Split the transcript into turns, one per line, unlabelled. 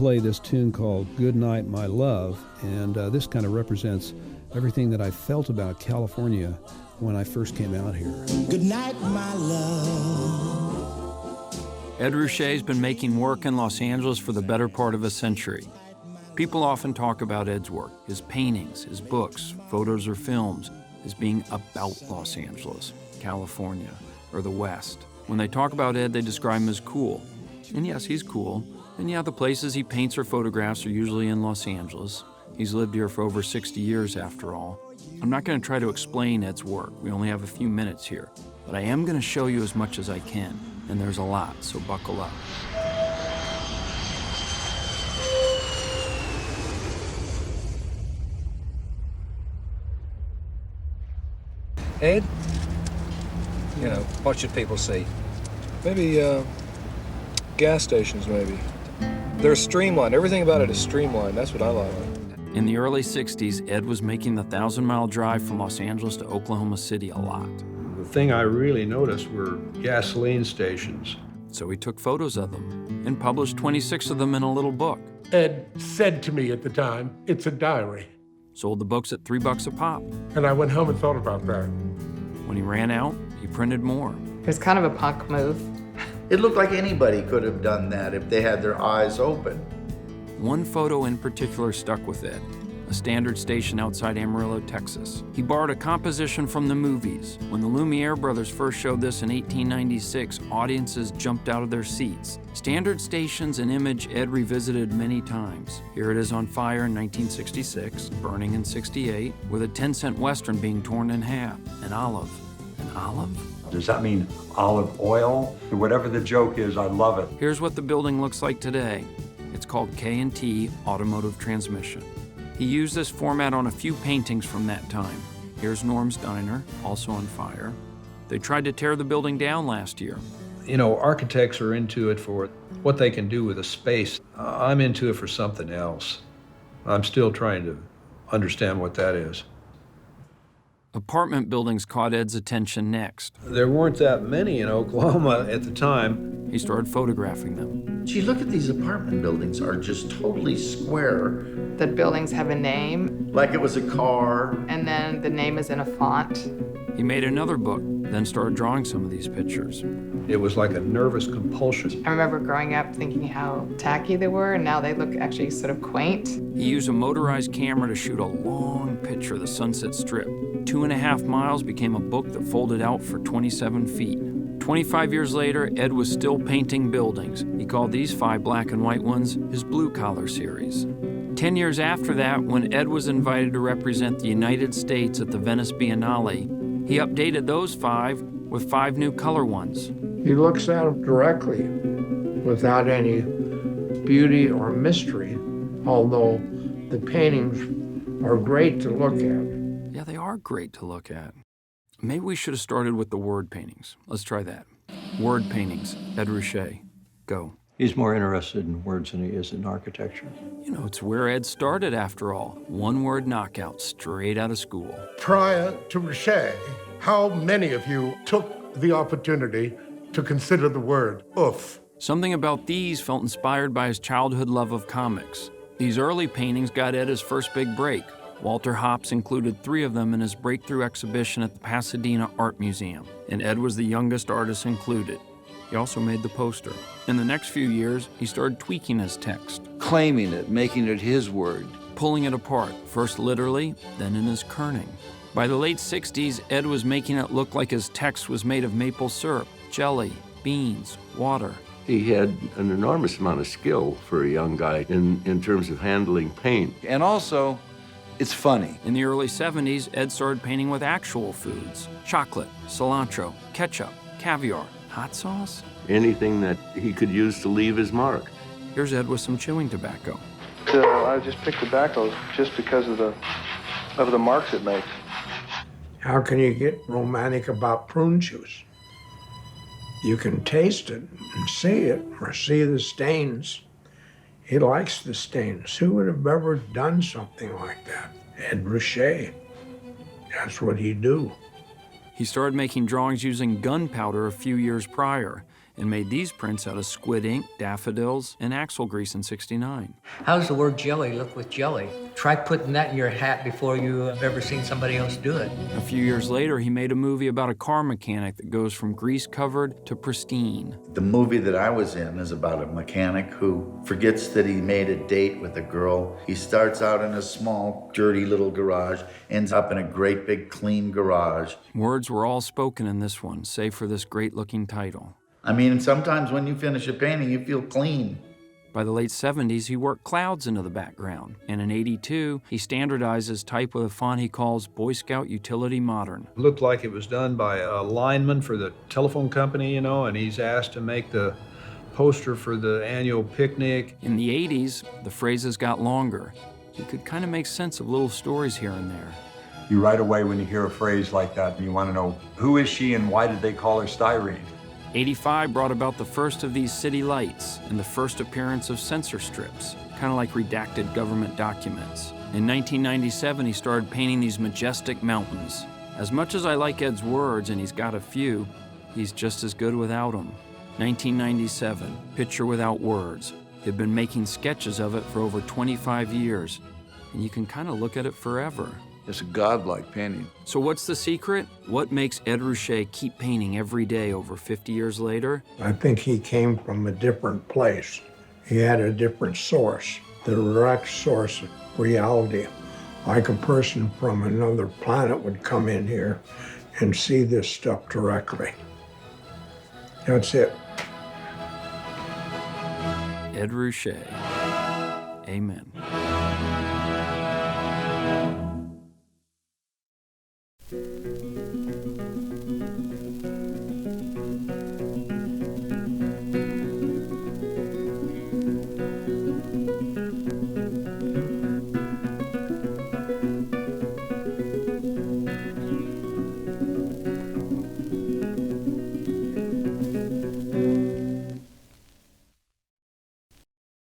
play this tune called Good Night, My Love, and this kind of represents everything that I felt about California when I first came out here.
Good night, my love.
Ed Ruscha's been making work in Los Angeles for the better part of a century. People often talk about Ed's work, his paintings, his books, photos or films, as being about Los Angeles, California, or the West. When they talk about Ed, they describe him as cool. And yes, he's cool. And yeah, the places he paints or photographs are usually in Los Angeles. He's lived here for over 60 years, after all. I'm not going to try to explain Ed's work. We only have a few minutes here. But I am going to show you as much as I can. And there's a lot, so buckle up.
Ed? You know, what should people see? Maybe, gas stations, maybe. They're streamlined. Everything about it is streamlined. That's what I like.
In the early 60s, Ed was making the 1,000-mile drive from Los Angeles to Oklahoma City a lot.
The thing I really noticed were gasoline stations.
So he took photos of them and published 26 of them in a little book.
Ed said to me at the time, "It's a diary."
Sold the books at $3 a pop.
And I went home and thought about that.
When he ran out, he printed more.
It was kind of a punk move.
It looked like anybody could have done that if they had their eyes open.
One photo in particular stuck with Ed, a standard station outside Amarillo, Texas. He borrowed a composition from the movies. When the Lumiere brothers first showed this in 1896, audiences jumped out of their seats. Standard station's an image Ed revisited many times. Here it is on fire in 1966, burning in 68, with a 10-cent Western being torn in half. An olive. An olive?
Does that mean olive oil? Whatever the joke is, I love it.
Here's what the building looks like today. It's called K&T Automotive Transmission. He used this format on a few paintings from that time. Here's Norm's Diner, also on fire. They tried to tear the building down last year.
You know, architects are into it for what they can do with a space. I'm into it for something else. I'm still trying to understand what that is.
Apartment buildings caught Ed's attention next.
There weren't that many in Oklahoma at the time.
He started photographing them.
Gee, look at these apartment buildings are just totally square.
The buildings have a name,
Like it was a car.
and then the name is in a font.
He made another book, then started drawing some of these pictures.
It was like a nervous compulsion.
I remember growing up thinking how tacky they were, and now they look actually sort of quaint.
He used a motorized camera to shoot a long picture of the Sunset Strip. 2.5 miles became a book that folded out for 27 feet. 25 years later, Ed was still painting buildings. He called these 5 black and white ones his Blue Collar series. 10 years after that, when Ed was invited to represent the United States at the Venice Biennale, he updated those 5 with 5 new color ones.
He looks at them directly without any beauty or mystery, although the paintings are great to look at.
Yeah, they are great to look at. Maybe we should have started with the word paintings. Let's try that. Word paintings, Ed Ruscha. Go.
He's more interested in words than he is in architecture.
You know, it's where Ed started after all. One-word knockout straight out of school.
Prior to Ruscha, how many of you took the opportunity to consider the word oof?
Something about these felt inspired by his childhood love of comics. These early paintings got Ed his first big break. Walter Hopps included 3 of them in his breakthrough exhibition at the Pasadena Art Museum, and Ed was the youngest artist included. He also made the poster. In the next few years, he started tweaking his text,
Claiming it, making it his word.
pulling it apart, first literally, then in his kerning. By the late 60s, Ed was making it look like his text was made of maple syrup, jelly, beans, water.
He had an enormous amount of skill for a young guy in terms of handling paint.
And also, it's funny.
In the early 70s, Ed started painting with actual foods: chocolate, cilantro, ketchup, caviar, hot sauce.
Anything that he could use to leave his mark.
Here's Ed with some chewing tobacco.
I just picked tobacco just because of the marks it makes.
How can you get romantic about prune juice? You can taste it and see it, or see the stains. He likes the stains. Who would have ever done something like that? Ed Ruscha. That's what he'd do.
He started making drawings using gunpowder a few years prior. and made these prints out of squid ink, daffodils, and axle grease in '69.
How does the word jelly look with jelly? Try putting that in your hat before you have ever seen somebody else do it.
A few years later, he made a movie about a car mechanic that goes from grease-covered to pristine.
The movie that I was in is about a mechanic who forgets that he made a date with a girl. He starts out in a small, dirty little garage, ends up in a great big clean garage.
Words were all spoken in this one, save for this great-looking title.
I mean, sometimes when you finish a painting, you feel clean.
By the late 70s, he worked clouds into the background, and in '82, he standardized his type with a font he calls Boy Scout Utility Modern.
It looked like it was done by a lineman for the telephone company, you know, and he's asked to make the poster for the annual picnic.
In the '80s, the phrases got longer. You could kind of make sense of little stories here and there.
You right away when you hear a phrase like that, and you want to know, who is she and why did they call her Styrene?
'85 brought about the first of these city lights and the first appearance of censor strips, kind of like redacted government documents. In 1997, he started painting these majestic mountains. As much as I like Ed's words, and he's got a few, he's just as good without them. 1997, Picture Without Words. He'd been making sketches of it for over 25 years, and you can kind of look at it forever.
It's a godlike painting.
So what's the secret? What makes Ed Ruscha keep painting every day over 50 years later?
I think he came from a different place. He had a different source, the direct source of reality. Like a person from another planet would come in here and see this stuff directly. That's it.
Ed Ruscha. Amen.